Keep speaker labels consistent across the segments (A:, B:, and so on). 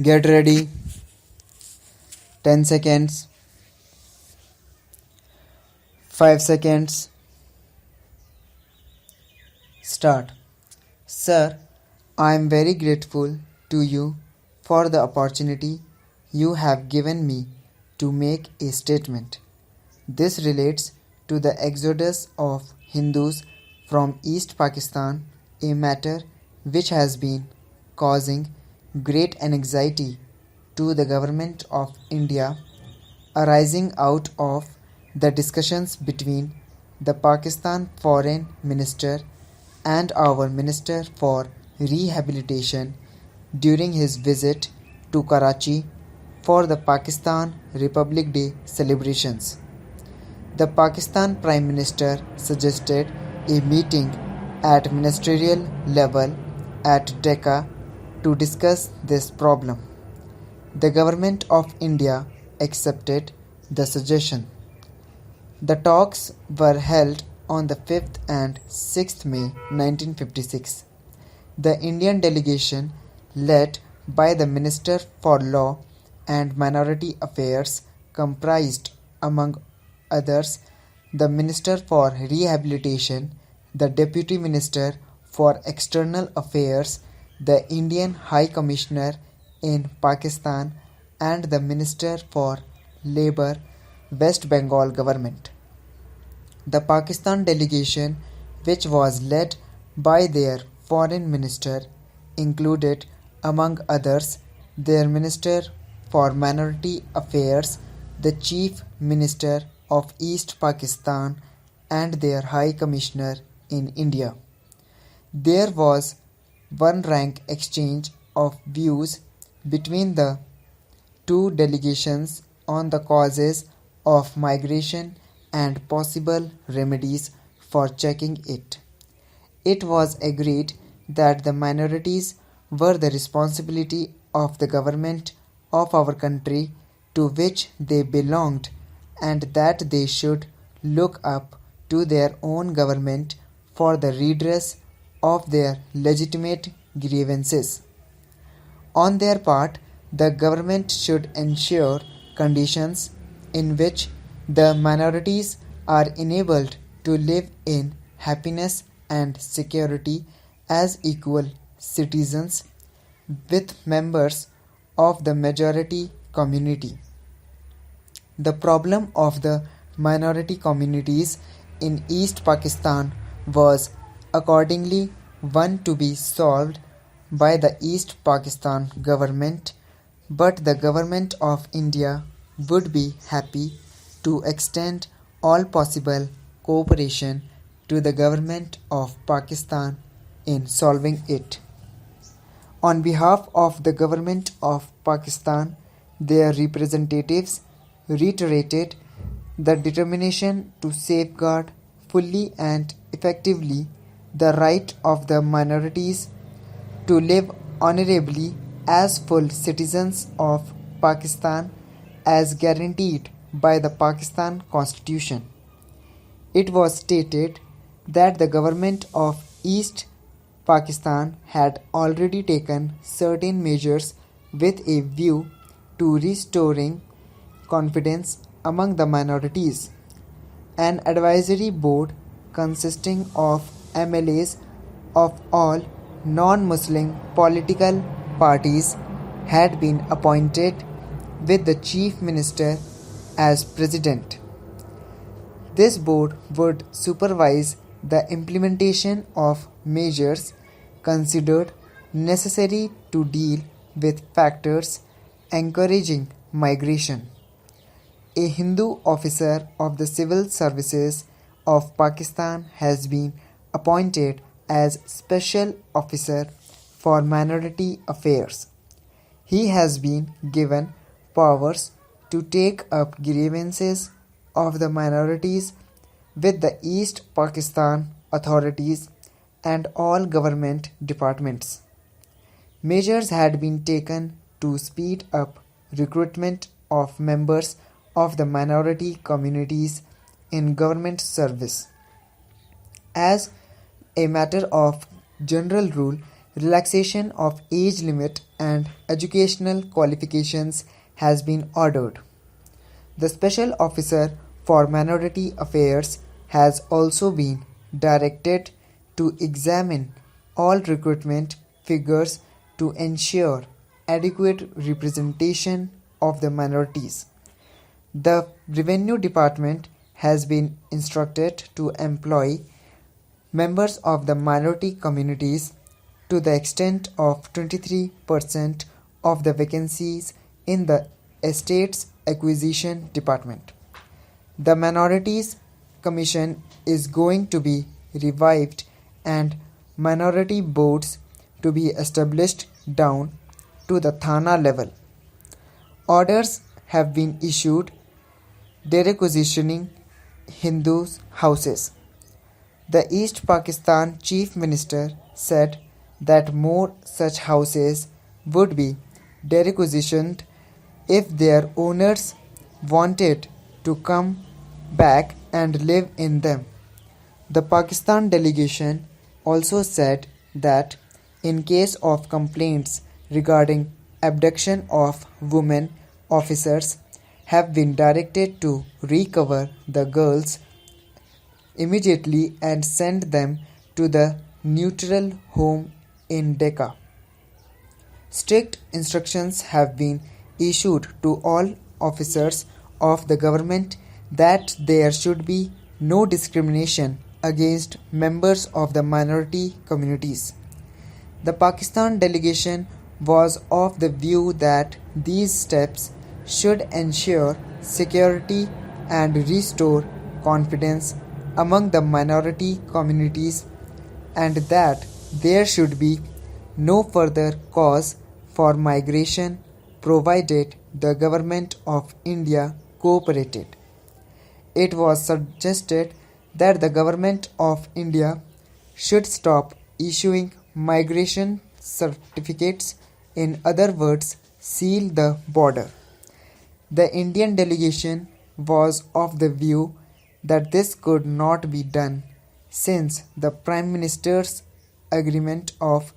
A: Get ready. 10 seconds. 5 seconds. Start. Sir, I am very grateful to you for the opportunity you have given me to make a statement. This relates to the exodus of Hindus from East Pakistan, a matter which has been causing great anxiety to the government of India, arising out of the discussions between the Pakistan Foreign Minister and our Minister for Rehabilitation during his visit to Karachi for the Pakistan Republic Day celebrations. The Pakistan Prime Minister suggested a meeting at ministerial level at Dhaka to discuss this problem. The Government of India accepted the suggestion. The talks were held on the 5th and 6th May 1956. The Indian delegation, led by the Minister for Law and Minority Affairs, comprised, among others, the Minister for Rehabilitation, the Deputy Minister for External Affairs, the Indian High Commissioner in Pakistan, and the Minister for Labour, West Bengal Government. The Pakistan delegation, which was led by their Foreign Minister, included, among others, their Minister for Minority Affairs, the Chief Minister of East Pakistan, and their High Commissioner in India. There was one-rank exchange of views between the two delegations on the causes of migration and possible remedies for checking it. It was agreed that the minorities were the responsibility of the government of our country to which they belonged, and that they should look up to their own government for the redress of their legitimate grievances. On their part, the government should ensure conditions in which the minorities are enabled to live in happiness and security as equal citizens with members of the majority community. The problem of the minority communities in East Pakistan was accordingly one to be solved by the East Pakistan government, but the government of India would be happy to extend all possible cooperation to the government of Pakistan in solving it. On behalf of the government of Pakistan, their representatives reiterated the determination to safeguard fully and effectively the right of the minorities to live honorably as full citizens of Pakistan as guaranteed by the Pakistan Constitution. It was stated that the government of East Pakistan had already taken certain measures with a view to restoring confidence among the minorities. An advisory board consisting of MLAs of all non-Muslim political parties had been appointed with the Chief Minister as President. This board would supervise the implementation of measures considered necessary to deal with factors encouraging migration. A Hindu officer of the Civil Services of Pakistan has been appointed as Special Officer for Minority Affairs. He has been given powers to take up grievances of the minorities with the East Pakistan authorities and all government departments. Measures had been taken to speed up recruitment of members of the minority communities in government service. As a matter of general rule, Relaxation of age limit and educational qualifications has been ordered. The Special Officer for Minority Affairs has also been directed to examine all recruitment figures to ensure adequate representation of the minorities. The Revenue Department has been instructed to employ members of the minority communities to the extent of 23% of the vacancies in the Estates Acquisition Department. The Minorities Commission is going to be revived and minority boards to be established down to the Thana level. Orders have been issued derequisitioning Hindu houses. The East Pakistan Chief Minister said that more such houses would be derequisitioned if their owners wanted to come back and live in them. The Pakistan delegation also said that in case of complaints regarding abduction of women officers have been directed to recover the girls immediately and send them to the neutral home in Decca. Strict instructions have been issued to all officers of the government that there should be no discrimination against members of the minority communities. The Pakistan delegation was of the view that these steps should ensure security and restore confidence among the minority communities and that there should be no further cause for migration provided the Government of India cooperated. It was suggested that the Government of India should stop issuing migration certificates, in other words, seal the border. The Indian delegation was of the view that this could not be done since the Prime Minister's agreement of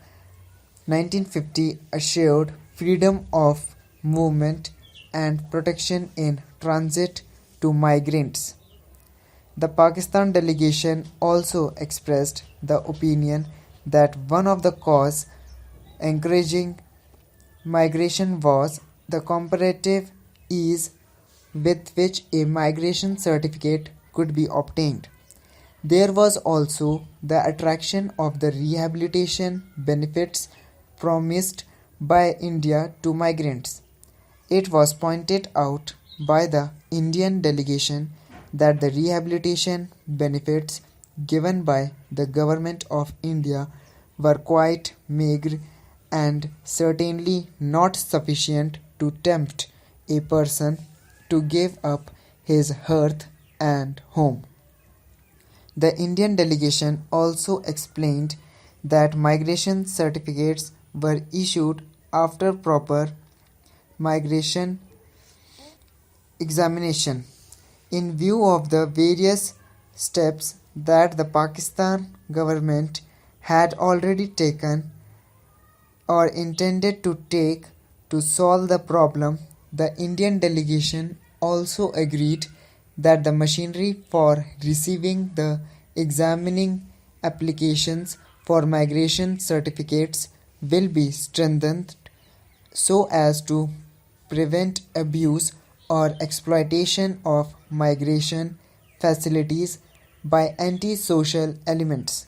A: 1950 assured freedom of movement and protection in transit to migrants. The Pakistan delegation also expressed the opinion that one of the causes encouraging migration was the comparative ease with which a migration certificate could be obtained. There was also the attraction of the rehabilitation benefits promised by India to migrants. It was pointed out by the Indian delegation that the rehabilitation benefits given by the Government of India were quite meagre and certainly not sufficient to tempt a person to give up his hearth and home. The Indian delegation also explained that migration certificates were issued after proper migration examination. In view of the various steps that the Pakistan government had already taken or intended to take to solve the problem, the Indian delegation also agreed that the machinery for receiving the examining applications for migration certificates will be strengthened so as to prevent abuse or exploitation of migration facilities by anti-social elements.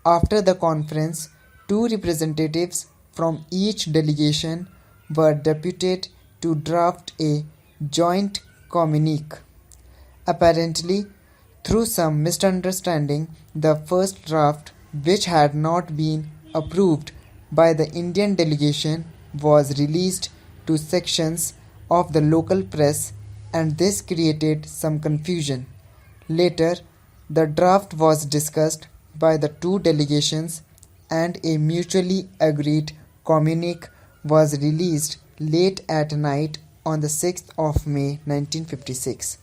A: After the conference, two representatives from each delegation were deputed to draft a joint communique. Apparently, through some misunderstanding, the first draft, which had not been approved by the Indian delegation, was released to sections of the local press, and this created some confusion. Later, the draft was discussed by the two delegations and a mutually agreed communique was released late at night on the 6th of May 1956.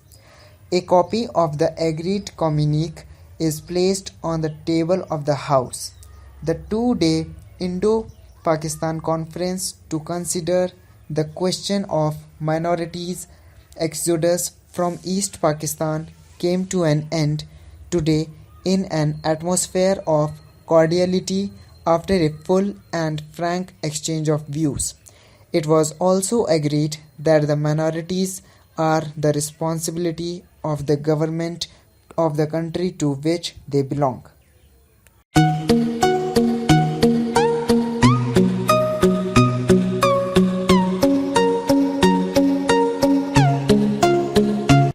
A: A copy of the agreed communique is placed on the table of the House. The 2-day Indo-Pakistan Conference to consider the question of minorities. Exodus from East Pakistan came to an end today in an atmosphere of cordiality after a full and frank exchange of views. It was also agreed that the minorities are the responsibility of the government of the country to which they belong.